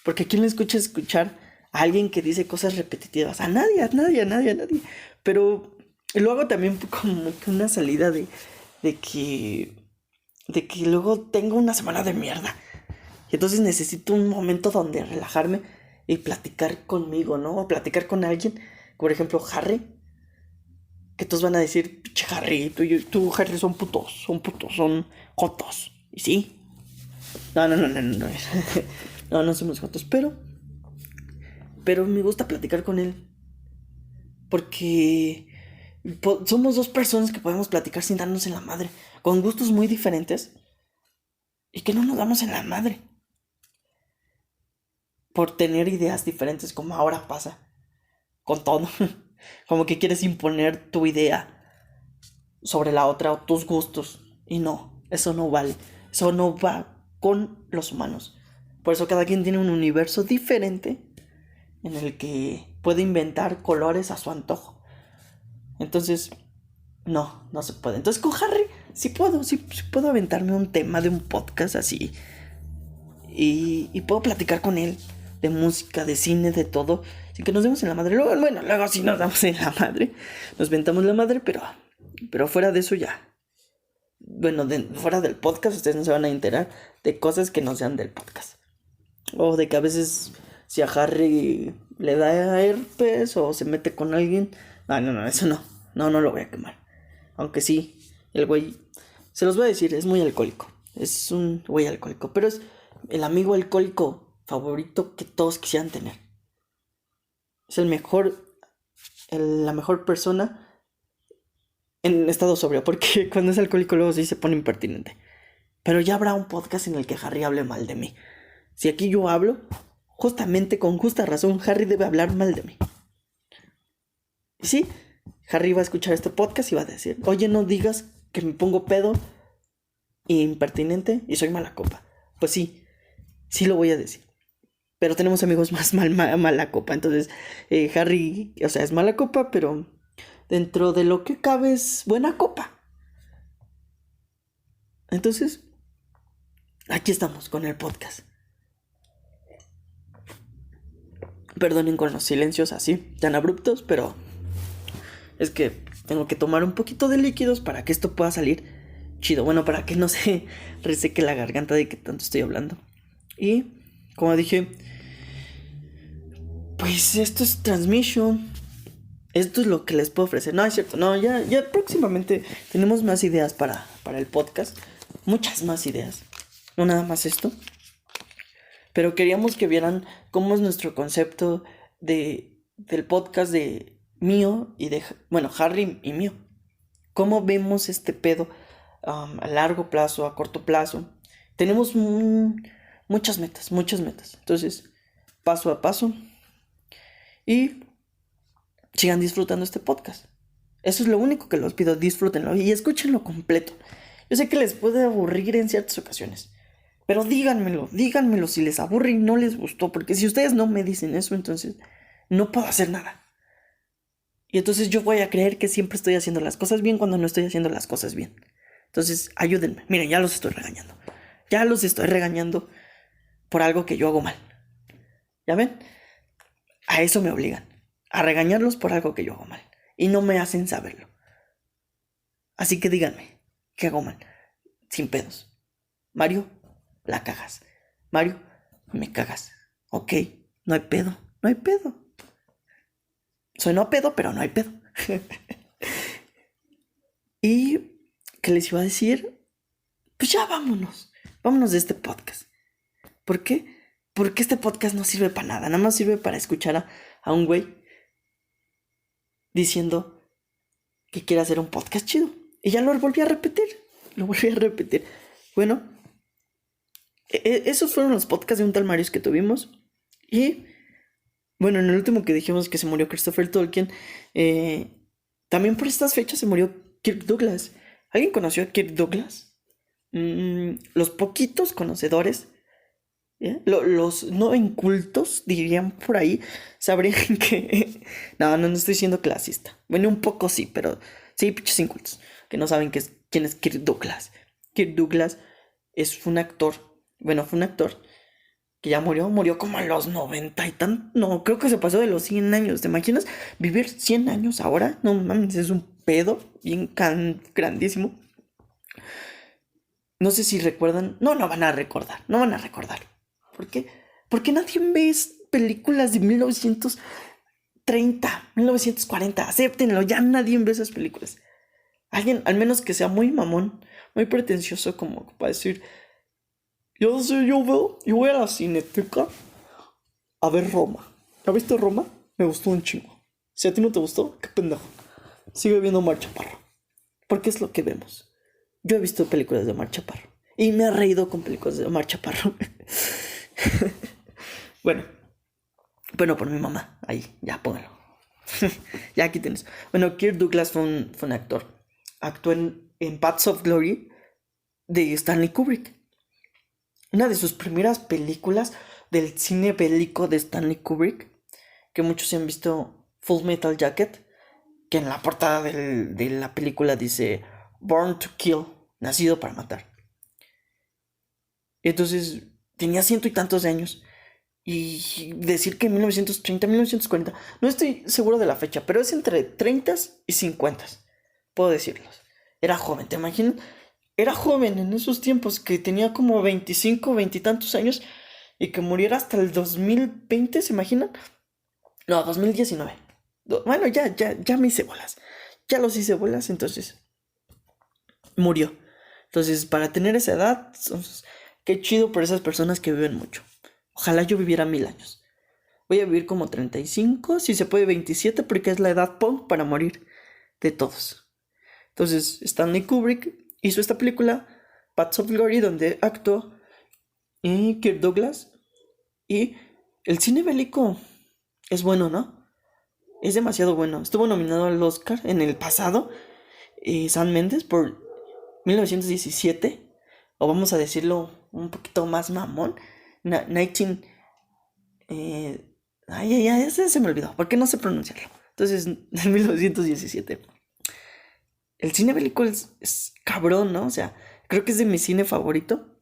A: Porque ¿a quién le escucha escuchar a alguien que dice cosas repetitivas? A nadie. Pero lo hago también como que una salida de que luego tengo una semana de mierda. Y entonces necesito un momento donde relajarme y platicar conmigo, ¿no? O platicar con alguien. Por ejemplo, Harry. Que todos van a decir, pinche Harry, tú Harry son putos, son jotos. Y sí. No. No somos jotos, pero me gusta platicar con él. Porque somos dos personas que podemos platicar sin darnos en la madre. Con gustos muy diferentes. Y que no nos damos en la madre. Por tener ideas diferentes, como ahora pasa. Con todo. Como que quieres imponer tu idea sobre la otra o tus gustos. Y no, eso no vale. Eso no va con los humanos. Por eso cada quien tiene un universo diferente en el que puede inventar colores a su antojo. Entonces, no se puede. Entonces con Harry sí puedo aventarme un tema de un podcast así. Y puedo platicar con él de música, de cine, de todo, sin que nos demos en la madre. Luego sí nos damos en la madre. Nos ventamos la madre, pero fuera de eso ya. Bueno, fuera del podcast ustedes no se van a enterar de cosas que no sean del podcast. O de que a veces si a Harry le da herpes o se mete con alguien. No, eso no. No lo voy a quemar. Aunque sí, el güey, se los voy a decir, es muy alcohólico. Es un güey alcohólico, pero es el amigo alcohólico favorito que todos quisieran tener. Es la mejor persona en estado sobrio, porque cuando es alcohólico luego sí se pone impertinente. Pero ya habrá un podcast en el que Harry hable mal de mí. Si aquí yo hablo, justamente con justa razón, Harry debe hablar mal de mí. Y sí, Harry va a escuchar este podcast y va a decir, oye, no digas que me pongo pedo e impertinente y soy mala copa. Pues sí lo voy a decir. Pero tenemos amigos más mala copa. Entonces, Harry, o sea, es mala copa, pero dentro de lo que cabe es buena copa. Entonces, aquí estamos con el podcast. Perdonen con los silencios así, tan abruptos, pero es que tengo que tomar un poquito de líquidos para que esto pueda salir chido. Bueno, para que no se reseque la garganta de que tanto estoy hablando. Y, como dije, pues esto es Transmission. Esto es lo que les puedo ofrecer. No, es cierto, no, ya próximamente tenemos más ideas para el podcast. Muchas más ideas. No nada más esto. Pero queríamos que vieran cómo es nuestro concepto del podcast de mío y de, bueno, Harry y mío. Cómo vemos este pedo a largo plazo, a corto plazo. tenemos muchas metas. Entonces, paso a paso. Y sigan disfrutando este podcast. Eso es lo único que les pido, disfrútenlo y escúchenlo completo. Yo sé que les puede aburrir en ciertas ocasiones, pero díganmelo si les aburre y no les gustó, porque si ustedes no me dicen eso, entonces no puedo hacer nada. Y entonces yo voy a creer que siempre estoy haciendo las cosas bien cuando no estoy haciendo las cosas bien. Entonces, ayúdenme. Miren, ya los estoy regañando. Ya los estoy regañando por algo que yo hago mal. ¿Ya ven? A eso me obligan. A regañarlos por algo que yo hago mal. Y no me hacen saberlo. Así que díganme, ¿qué hago mal? Sin pedos. Mario, la cagas. Mario, me cagas. Ok, no hay pedo. Suena a pedo, pero no hay pedo. ¿Y qué les iba a decir? Pues ya vámonos. Vámonos de este podcast. ¿Por qué? Porque este podcast no sirve para nada. Nada más sirve para escuchar a un güey diciendo que quiere hacer un podcast chido. Y ya lo volví a repetir. Bueno, esos fueron los podcasts de un tal Marius que tuvimos. Y bueno, en el último que dijimos que se murió Christopher Tolkien, también por estas fechas se murió Kirk Douglas. ¿Alguien conoció a Kirk Douglas? Los poquitos conocedores, los no incultos, dirían por ahí, sabrían que... No estoy siendo clasista. Bueno, un poco sí, pero sí, pinches incultos, que no saben quién es Kirk Douglas. Kirk Douglas fue un actor que ya murió como a los 90 y tan... No, creo que se pasó de los 100 años. ¿Te imaginas vivir 100 años ahora? No mames, es un pedo bien grandísimo. No sé si recuerdan... No van a recordar. ¿Por qué? Porque nadie ve películas de 1930, 1940. Acéptenlo, ya nadie ve esas películas. Alguien, al menos que sea muy mamón, muy pretencioso como para decir... Yo voy a la Cineteca a ver Roma. ¿Ya viste Roma? Me gustó un chingo. Si a ti no te gustó, qué pendejo. Sigue viendo Omar Chaparro. Porque es lo que vemos. Yo he visto películas de Omar Chaparro. Y me he reído con películas de Omar Chaparro. Bueno, por mi mamá. Ahí, ya póngalo. Ya aquí tienes. Bueno, Kirk Douglas fue un actor. Actuó en Paths of Glory de Stanley Kubrick. Una de sus primeras películas del cine bélico de Stanley Kubrick, que muchos han visto, Full Metal Jacket, que en la portada de la película dice Born to Kill, nacido para matar. Entonces tenía 100 y tantos de años. Y decir que 1930, 1940, no estoy seguro de la fecha, pero es entre 30 y 50, puedo decirlos. Era joven, ¿te imaginas? Era joven en esos tiempos, que tenía como 25, 20 y tantos años, y que muriera hasta el 2020, ¿se imaginan? No, 2019. Bueno, ya me hice bolas. Ya los hice bolas, entonces murió. Entonces, para tener esa edad, qué chido por esas personas que viven mucho. Ojalá yo viviera 1000 años. Voy a vivir como 35, si se puede 27, porque es la edad punk para morir de todos. Entonces, Stanley Kubrick hizo esta película, Paths of Glory, donde actuó Kirk Douglas. Y el cine bélico es bueno, ¿no? Es demasiado bueno. Estuvo nominado al Oscar en el pasado, Sam Mendes, por 1917. O vamos a decirlo un poquito más mamón, 19... se me olvidó, ¿por qué no sé pronunciarlo? Entonces, en 1917. El cine bélico es cabrón, ¿no? O sea, creo que es de mi cine favorito.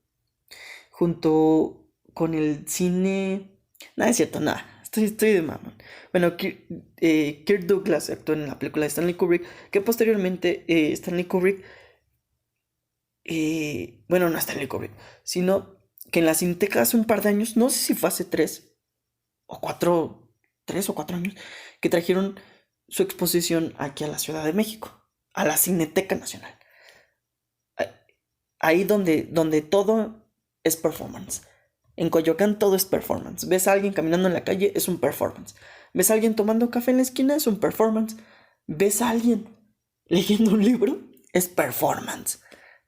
A: Junto con el cine... Nada, es cierto, nada. Estoy de mamón. Bueno, Kirk Douglas actuó en la película de Stanley Kubrick, que posteriormente Stanley Kubrick... no Stanley Kubrick, sino que en la Cineteca hace un par de años, no sé si fue hace 3 o 4 años, que trajeron su exposición aquí a la Ciudad de México, a la Cineteca Nacional. Ahí donde todo es performance. En Coyoacán todo es performance. Ves a alguien caminando en la calle, es un performance. Ves a alguien tomando café en la esquina, es un performance. Ves a alguien leyendo un libro, es performance.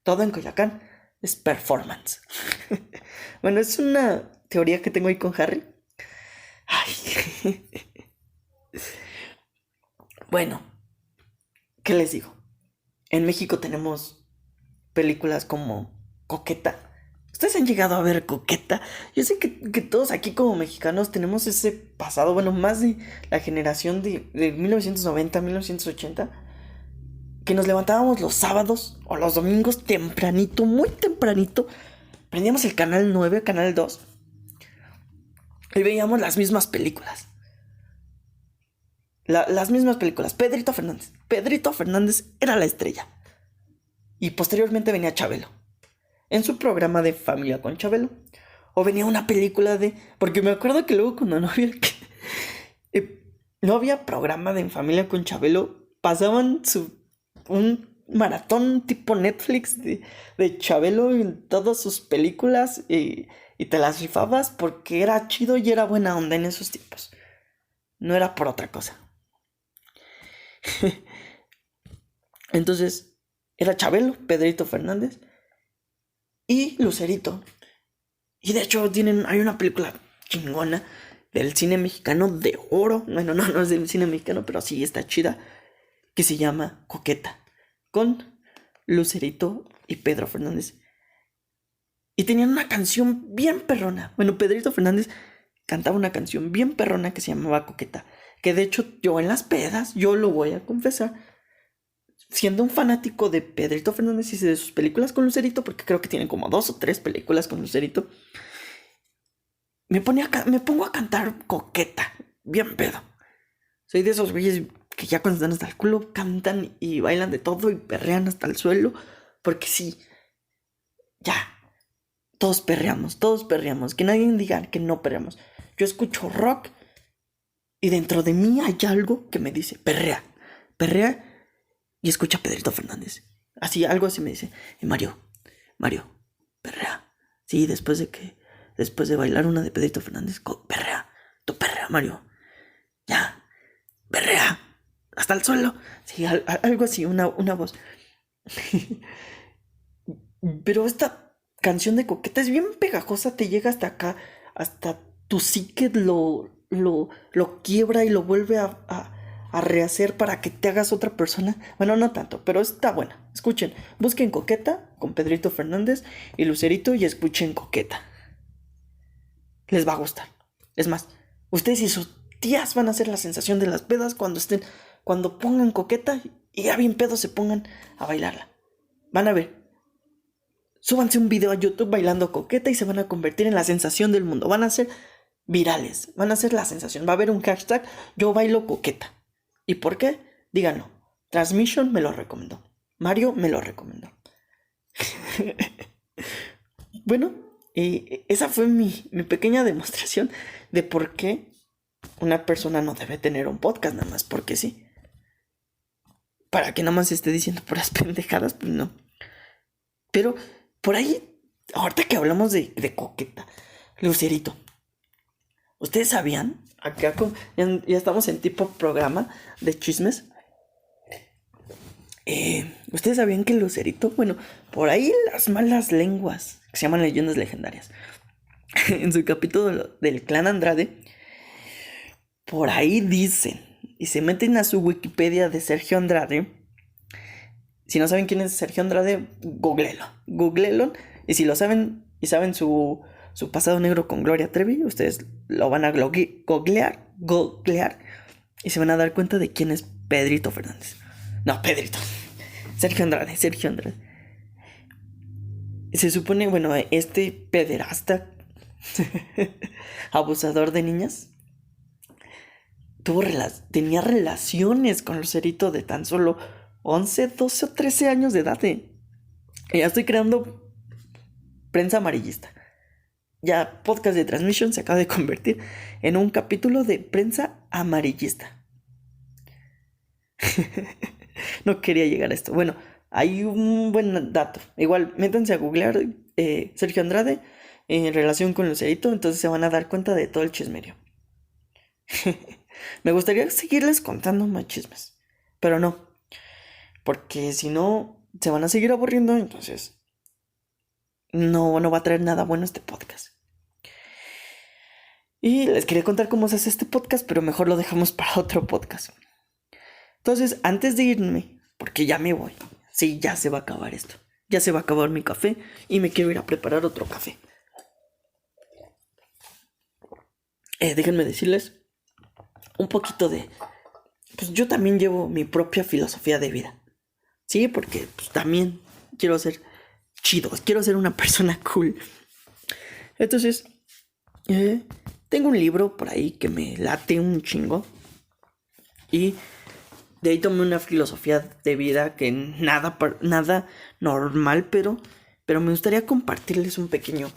A: Todo en Coyoacán. es performance. Bueno, es una teoría que tengo ahí con Harry. Ay. Bueno, ¿qué les digo? En México tenemos películas como Coqueta. ¿Ustedes han llegado a ver Coqueta? Yo sé que todos aquí como mexicanos tenemos ese pasado, bueno, más de la generación de 1990, 1980, que nos levantábamos los sábados o los domingos tempranito, muy tempranito, prendíamos el canal 9, canal 2, y veíamos las mismas películas. Las mismas películas. Pedrito Fernández. Pedrito Fernández era la estrella. Y posteriormente venía Chabelo en su programa de Familia con Chabelo. O venía una película de... Porque me acuerdo que luego cuando no había programa de En Familia con Chabelo, pasaban un maratón tipo Netflix de Chabelo en todas sus películas y te las rifabas porque era chido y era buena onda en esos tiempos. No era por otra cosa. Entonces, era Chabelo, Pedrito Fernández y Lucerito. Y de hecho hay una película chingona del cine mexicano de oro. Bueno, no es del cine mexicano, pero sí está chida, que se llama Coqueta, con Lucerito y Pedro Fernández. Y tenían una canción bien perrona. Bueno, Pedrito Fernández cantaba una canción bien perrona que se llamaba Coqueta. Que de hecho yo en las pedas, yo lo voy a confesar, siendo un fanático de Pedrito Fernández y de sus películas con Lucerito, porque creo que tienen como 2 o 3 películas con Lucerito, me pongo a cantar Coqueta, bien pedo. Soy de esos güeyes que ya cuando están hasta el culo cantan y bailan de todo y perrean hasta el suelo, porque sí, ya, todos perreamos, que nadie diga que no perreamos. Yo escucho rock y dentro de mí hay algo que me dice, perrea, y escucha a Pedrito Fernández. Algo así me dice, Mario, perrea. Sí, después de bailar una de Pedrito Fernández, perrea, tú perrea, Mario. Ya, perrea, hasta el suelo. Sí, algo así, una voz. Pero esta canción de Coqueta es bien pegajosa, te llega hasta acá, hasta tu psique lo quiebra y lo vuelve a rehacer para que te hagas otra persona. Bueno, no tanto, pero está buena. Escuchen, busquen Coqueta con Pedrito Fernández y Lucerito y escuchen Coqueta. Les va a gustar. Es más, ustedes y sus tías van a hacer la sensación de las pedas cuando pongan Coqueta y ya bien pedos se pongan a bailarla. Van a ver. Súbanse un video a YouTube bailando Coqueta y se van a convertir en la sensación del mundo. Van a ser virales, van a ser la sensación. Va a haber un hashtag, yo bailo Coqueta. ¿Y por qué? Díganlo. Transmission me lo recomendó. Mario me lo recomendó. Bueno, esa fue mi pequeña demostración de por qué una persona no debe tener un podcast nada más porque sí. Para que nada más esté diciendo puras pendejadas, pues no. Pero por ahí, ahorita que hablamos de Coqueta, Lucerito, ¿ustedes sabían? Acá ya estamos en tipo programa de chismes. ¿Ustedes sabían que Lucerito, bueno, por ahí las malas lenguas, que se llaman leyendas legendarias, en su capítulo del clan Andrade, por ahí dicen, y se meten a su Wikipedia de Sergio Andrade. Si no saben quién es Sergio Andrade, googlelo. Y si lo saben y saben su pasado negro con Gloria Trevi, ustedes lo van a googlear y se van a dar cuenta de quién es Pedrito Fernández. No, Sergio Andrade. Se supone, bueno, este pederasta abusador de niñas tenía relaciones con Lucerito de tan solo 11, 12 o 13 años de edad. Ya estoy creando prensa amarillista. Ya podcast de Transmission se acaba de convertir en un capítulo de prensa amarillista. No quería llegar a esto. Bueno, hay un buen dato. Igual, métanse a googlear Sergio Andrade en relación con Lucerito, entonces se van a dar cuenta de todo el chismerio. Me gustaría seguirles contando más chismes, pero no. Porque si no, se van a seguir aburriendo, entonces no va a traer nada bueno este podcast. Y les quería contar cómo se hace este podcast, pero mejor lo dejamos para otro podcast. Entonces, antes de irme, porque ya me voy, sí, ya se va a acabar esto. Ya se va a acabar mi café y me quiero ir a preparar otro café. Déjenme decirles un poquito de... Pues yo también llevo mi propia filosofía de vida. Sí, porque pues, también quiero ser chido, quiero ser una persona cool. Entonces, tengo un libro por ahí que me late un chingo. Y de ahí tomé una filosofía de vida que nada normal, pero me gustaría compartirles un pequeño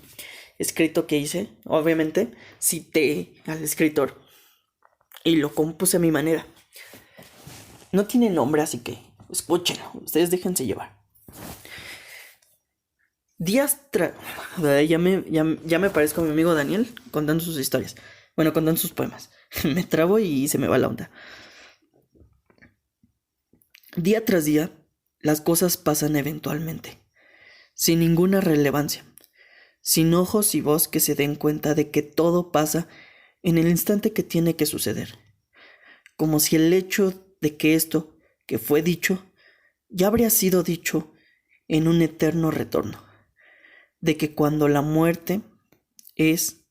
A: escrito que hice. Obviamente cité al escritor y lo compuse a mi manera. No tiene nombre, así que escúchenlo, ustedes déjense llevar. Ya me parezco a mi amigo Daniel contando sus historias. Bueno, contando sus poemas. Me trabo y se me va la onda. Día tras día, las cosas pasan eventualmente, sin ninguna relevancia, sin ojos y voz que se den cuenta de que todo pasa en el instante que tiene que suceder, como si el hecho de que esto que fue dicho ya habría sido dicho en un eterno retorno, de que cuando la muerte es,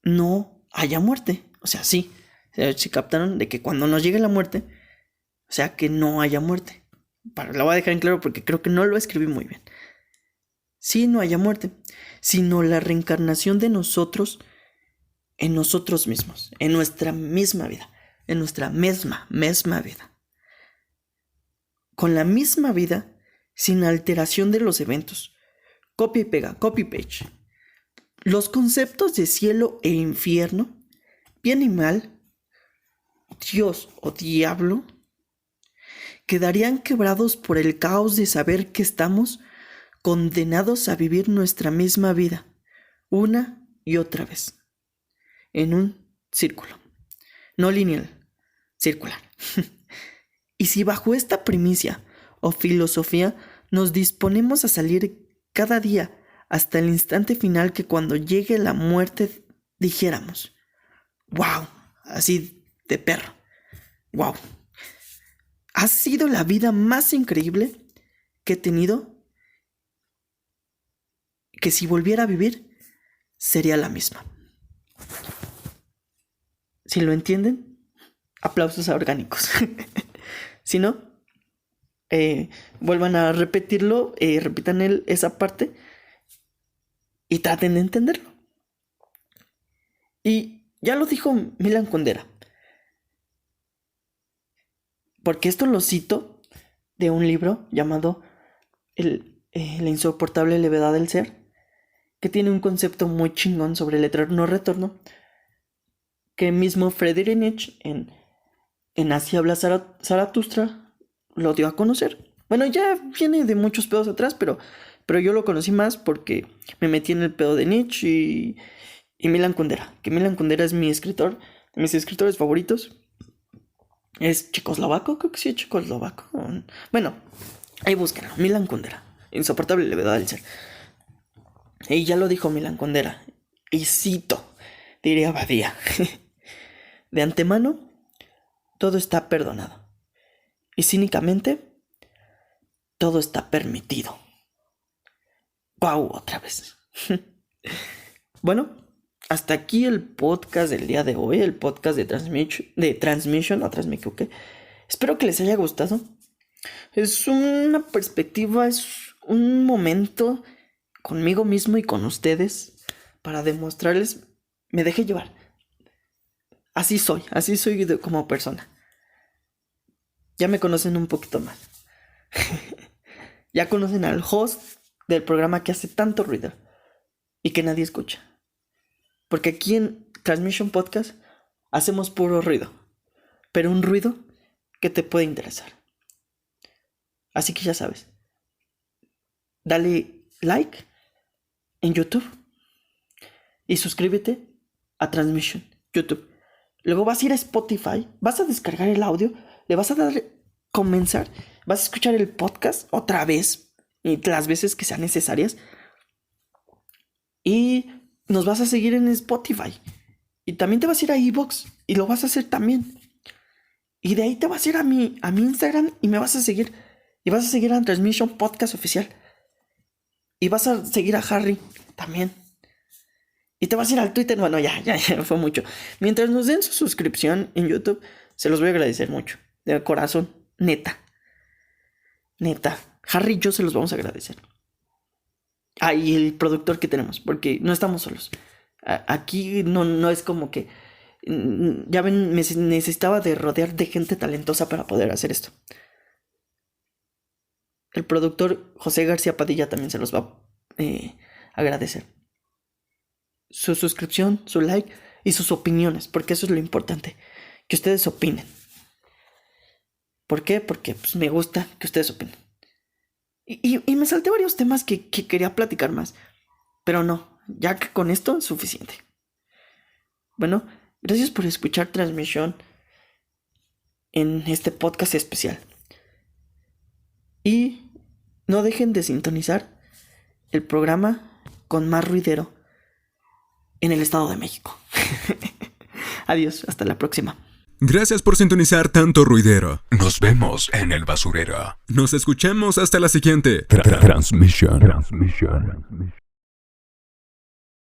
A: no haya muerte. O sea, sí, se captaron de que cuando nos llegue la muerte, o sea, que no haya muerte. La voy a dejar en claro porque creo que no lo escribí muy bien. Sí, no haya muerte, sino la reencarnación de nosotros en nosotros mismos, en nuestra misma vida, en nuestra misma vida. Con la misma vida, sin alteración de los eventos. Copia y pega, copy page. Los conceptos de cielo e infierno, bien y mal, Dios o diablo, quedarían quebrados por el caos de saber que estamos condenados a vivir nuestra misma vida, una y otra vez, en un círculo, no lineal, circular. Y si bajo esta primicia o filosofía nos disponemos a salir cada día hasta el instante final, que cuando llegue la muerte dijéramos, wow, así de perro, wow, ha sido la vida más increíble que he tenido, que si volviera a vivir sería la misma. Si lo entienden, aplausos a orgánicos. Si no, vuelvan a repetirlo, repitan esa parte y traten de entenderlo. Y ya lo dijo Milan Kundera, porque esto lo cito de un libro llamado La insoportable levedad del ser, que tiene un concepto muy chingón sobre el eterno retorno, que mismo Friedrich Nietzsche en Así habla Zaratustra lo dio a conocer. Bueno, ya viene de muchos pedos atrás, pero yo lo conocí más porque me metí en el pedo de Nietzsche y Milan Kundera, que Milan Kundera es mi escritor, de mis escritores favoritos. Es checoslovaco, creo que sí es checoslovaco. Bueno, ahí búsquenlo, Milan Kundera, insoportable levedad del ser. Y ya lo dijo Milan Kundera, y cito, diría Badía, de antemano, todo está perdonado. Y cínicamente, todo está permitido. ¡Guau! Otra vez. Bueno, hasta aquí el podcast del día de hoy, el podcast de Transmission, otra vez me equivoqué. Espero que les haya gustado. Es una perspectiva, es un momento conmigo mismo y con ustedes para demostrarles, me dejé llevar. Así soy como persona. Ya me conocen un poquito más. Ya conocen al host del programa que hace tanto ruido y que nadie escucha. Porque aquí en Transmission Podcast hacemos puro ruido, pero un ruido que te puede interesar. Así que ya sabes, dale like en YouTube y suscríbete a Transmission YouTube. Luego vas a ir a Spotify, vas a descargar el audio, le vas a dar comenzar, vas a escuchar el podcast otra vez y las veces que sean necesarias. Y nos vas a seguir en Spotify. Y también te vas a ir a iVoox y lo vas a hacer también. Y de ahí te vas a ir a mi Instagram y me vas a seguir. Y vas a seguir a Transmission Podcast Oficial. Y vas a seguir a Harry también. Y te vas a ir al Twitter. Bueno, ya fue mucho. Mientras nos den su suscripción en YouTube, se los voy a agradecer mucho. De corazón, neta. Harry y yo se los vamos a agradecer. Y el productor que tenemos, porque no estamos solos. Aquí no es como que... Ya ven, me necesitaba de rodear de gente talentosa para poder hacer esto. El productor José García Padilla también se los va a agradecer. Su suscripción, su like y sus opiniones, porque eso es lo importante. Que ustedes opinen. ¿Por qué? Porque pues, me gusta que ustedes opinen. Y me salté varios temas que quería platicar más. Pero no, ya que con esto es suficiente. Bueno, gracias por escuchar Transmisión en este podcast especial. Y no dejen de sintonizar el programa con más ruidero en el Estado de México. Adiós, hasta la próxima.
B: Gracias por sintonizar tanto ruidero. Nos vemos en el basurero. Nos escuchamos hasta la siguiente. Transmisión.